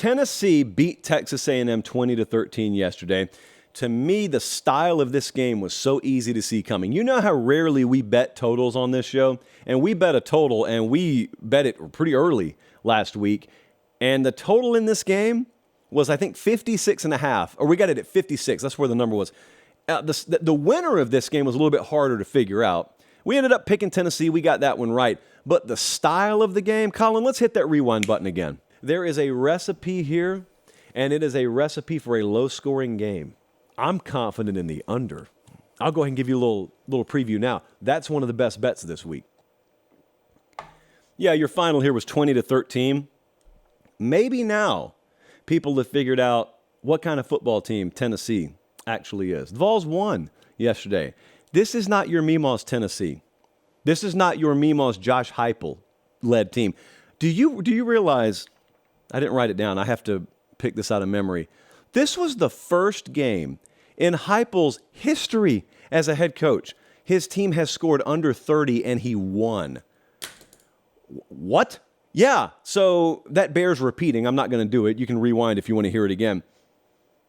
Tennessee beat Texas A&M 20-13 yesterday. To me, the style of this game was so easy to see coming. You know how rarely we bet totals on this show? And we bet a total, and we bet it pretty early last week. And the total in this game was, I think, 56.5. Or we got it at 56. That's where the number was. The winner of this game was a little bit harder to figure out. We ended up picking Tennessee. We got that one right. But the style of the game, Colin, let's hit that rewind button again. There is a recipe here, and it is a recipe for a low-scoring game. I'm confident in the under. I'll go ahead and give you a little preview now. That's one of the best bets this week. Yeah, your final here was 20-13. Maybe now people have figured out what kind of football team Tennessee actually is. The Vols won yesterday. This is not your Meemaw's Tennessee. This is not your Meemaw's Josh Heupel-led team. Do you realize, I didn't write it down, I have to pick this out of memory. This was the first game in Heupel's history as a head coach. His team has scored under 30 and he won. What? Yeah, so that bears repeating. I'm not going to do it. You can rewind if you want to hear it again.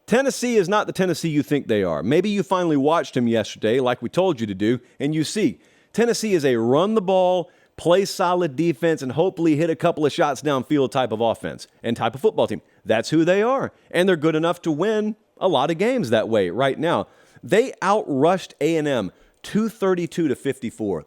Tennessee is not the Tennessee you think they are. Maybe you finally watched him yesterday, like we told you to do, and you see Tennessee is a run the ball, play solid defense, and hopefully hit a couple of shots downfield type of offense and type of football team. That's who they are, and they're good enough to win a lot of games that way right now. They outrushed A&M 232-54.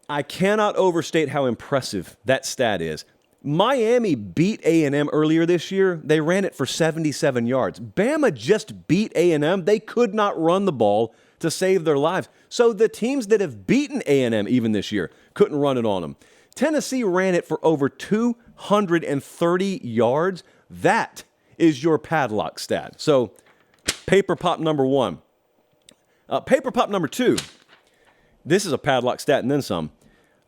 I cannot overstate how impressive that stat is. Miami beat A&M earlier this year. They ran it for 77 yards. Bama just beat A&M. They could not run the ball to save their lives. So the teams that have beaten A&M even this year couldn't run it on them. Tennessee ran it for over 230 yards. That is your padlock stat. So paper pop number one. Paper pop number two. This is a padlock stat and then some.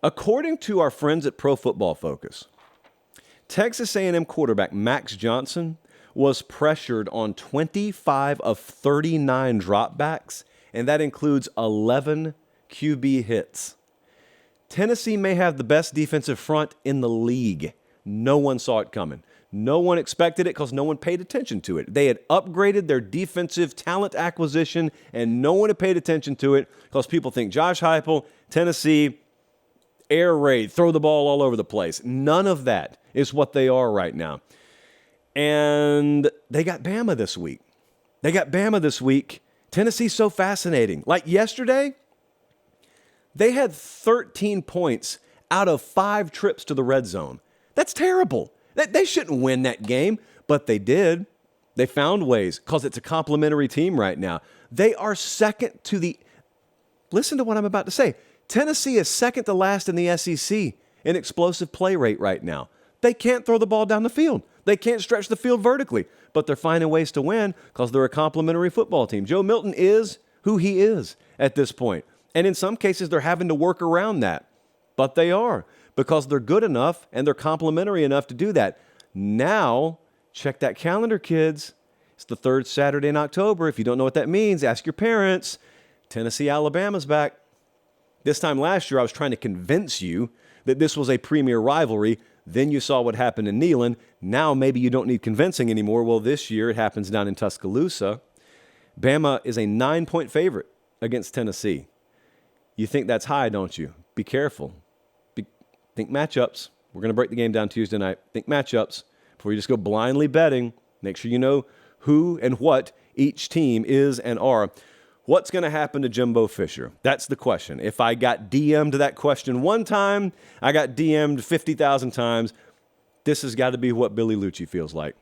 According to our friends at Pro Football Focus, Texas A&M quarterback Max Johnson was pressured on 25 of 39 dropbacks, and that includes 11 QB hits. Tennessee may have the best defensive front in the league. No one saw it coming. No one expected it because no one paid attention to it. They had upgraded their defensive talent acquisition, and no one had paid attention to it because people think Josh Heupel, Tennessee, air raid, throw the ball all over the place. None of that is what they are right now. And they got Bama this week. Tennessee's so fascinating. Like yesterday, they had 13 points out of 5 trips to the red zone. That's terrible. They shouldn't win that game, but they did. They found ways because it's a complimentary team right now. They are second to the – listen to what I'm about to say. Tennessee is second to last in the SEC in explosive play rate right now. They can't throw the ball down the field. They can't stretch the field vertically, but they're finding ways to win because they're a complimentary football team. Joe Milton is who he is at this point. And in some cases, they're having to work around that. But they are because they're good enough and they're complimentary enough to do that. Now, check that calendar, kids. It's the third Saturday in October. If you don't know what that means, ask your parents. Tennessee, Alabama's back. This time last year, I was trying to convince you that this was a premier rivalry. Then you saw what happened in Neyland. Now maybe you don't need convincing anymore. Well, this year it happens down in Tuscaloosa. Bama is a 9-point favorite against Tennessee. You think that's high, don't you? Be careful. Think matchups. We're going to break the game down Tuesday night. Think matchups before you just go blindly betting. Make sure you know who and what each team is and are. What's going to happen to Jimbo Fisher? That's the question. If I got DM'd that question one time, I got DM'd 50,000 times. This has got to be what Billy Lucci feels like.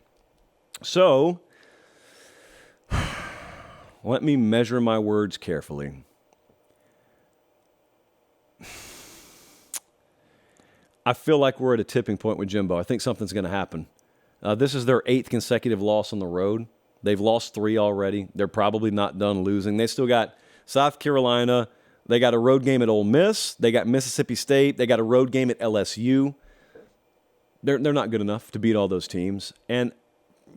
So, let me measure my words carefully. I feel like we're at a tipping point with Jimbo. I think something's going to happen. This is their 8th consecutive loss on the road. They've lost 3 already. They're probably not done losing. They still got South Carolina. They got a road game at Ole Miss. They got Mississippi State. They got a road game at LSU. They're not good enough to beat all those teams. And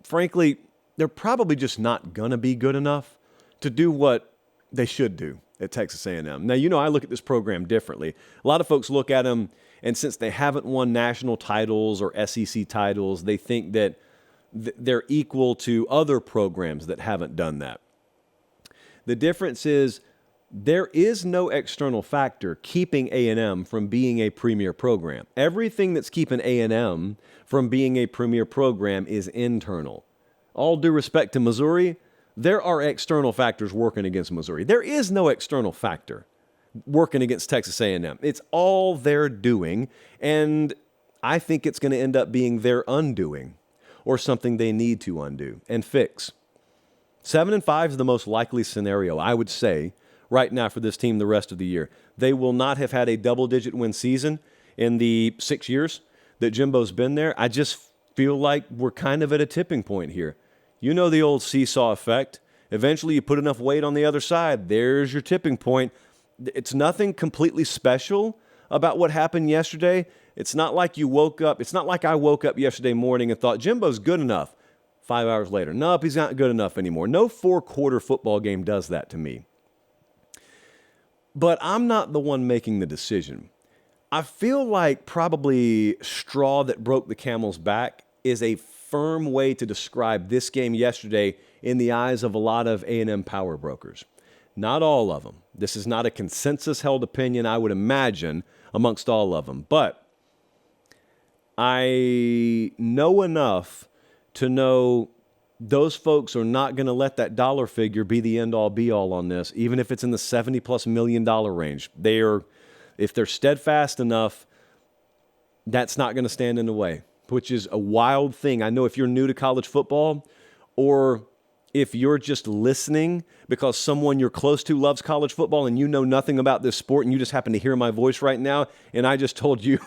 frankly, they're probably just not going to be good enough to do what they should do at Texas A&M. Now, you know I look at this program differently. A lot of folks look at them, and since they haven't won national titles or SEC titles, they think that they're equal to other programs that haven't done that. The difference is there is no external factor keeping A&M from being a premier program. Everything that's keeping A&M from being a premier program is internal. All due respect to Missouri, there are external factors working against Missouri. There is no external factor working against Texas A&M. It's all they're doing, and I think it's going to end up being their undoing or something they need to undo and fix. 7-5 is the most likely scenario, I would say, right now for this team the rest of the year. They will not have had a double-digit win season in the 6 years that Jimbo's been there. I just feel like we're kind of at a tipping point here. You know the old seesaw effect. Eventually you put enough weight on the other side. There's your tipping point. It's nothing completely special about what happened yesterday. It's not like you woke up. It's not like I woke up yesterday morning and thought Jimbo's good enough. 5 hours later, nope, he's not good enough anymore. No 4-quarter football game does that to me. But I'm not the one making the decision. I feel like probably straw that broke the camel's back is a firm way to describe this game yesterday in the eyes of a lot of A&M power brokers. Not all of them. This is not a consensus-held opinion, I would imagine, amongst all of them. But I know enough to know those folks are not going to let that dollar figure be the end-all, be-all on this, even if it's in the $70+ million range. If they're steadfast enough, that's not going to stand in the way, which is a wild thing. I know if you're new to college football, or if you're just listening because someone you're close to loves college football and you know nothing about this sport and you just happen to hear my voice right now, and I just told you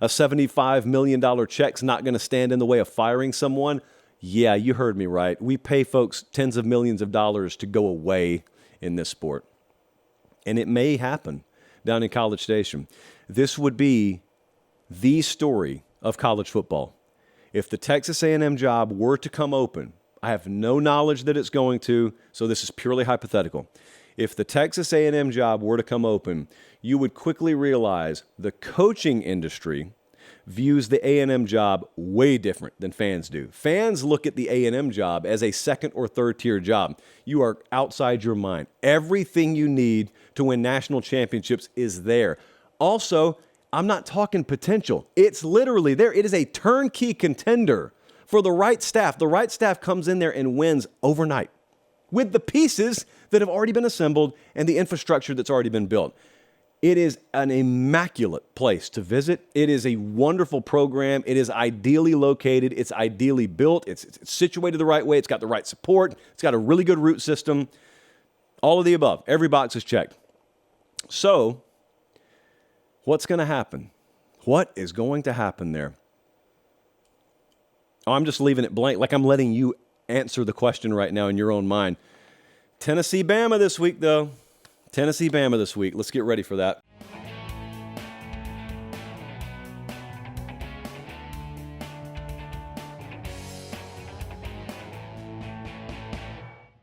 a $75 million check's not going to stand in the way of firing someone, yeah, you heard me right. We pay folks tens of millions of dollars to go away in this sport. And it may happen down in College Station. This would be the story of college football. If the Texas A&M job were to come open, I have no knowledge that it's going to, so this is purely hypothetical. If the Texas A&M job were to come open, you would quickly realize the coaching industry views the A&M job way different than fans do. Fans look at the A&M job as a second or third tier job. You are outside your mind. Everything you need to win national championships is there. Also, I'm not talking potential. It's literally there. It is a turnkey contender for the right staff. The right staff comes in there and wins overnight with the pieces that have already been assembled and the infrastructure that's already been built. It is an immaculate place to visit. It is a wonderful program. It is ideally located. It's ideally built. It's situated the right way. It's got the right support. It's got a really good root system. All of the above. Every box is checked. So, what's going to happen? What is going to happen there? Oh, I'm just leaving it blank, like I'm letting you answer the question right now in your own mind. Tennessee, Bama this week, though. Tennessee, Bama this week. Let's get ready for that.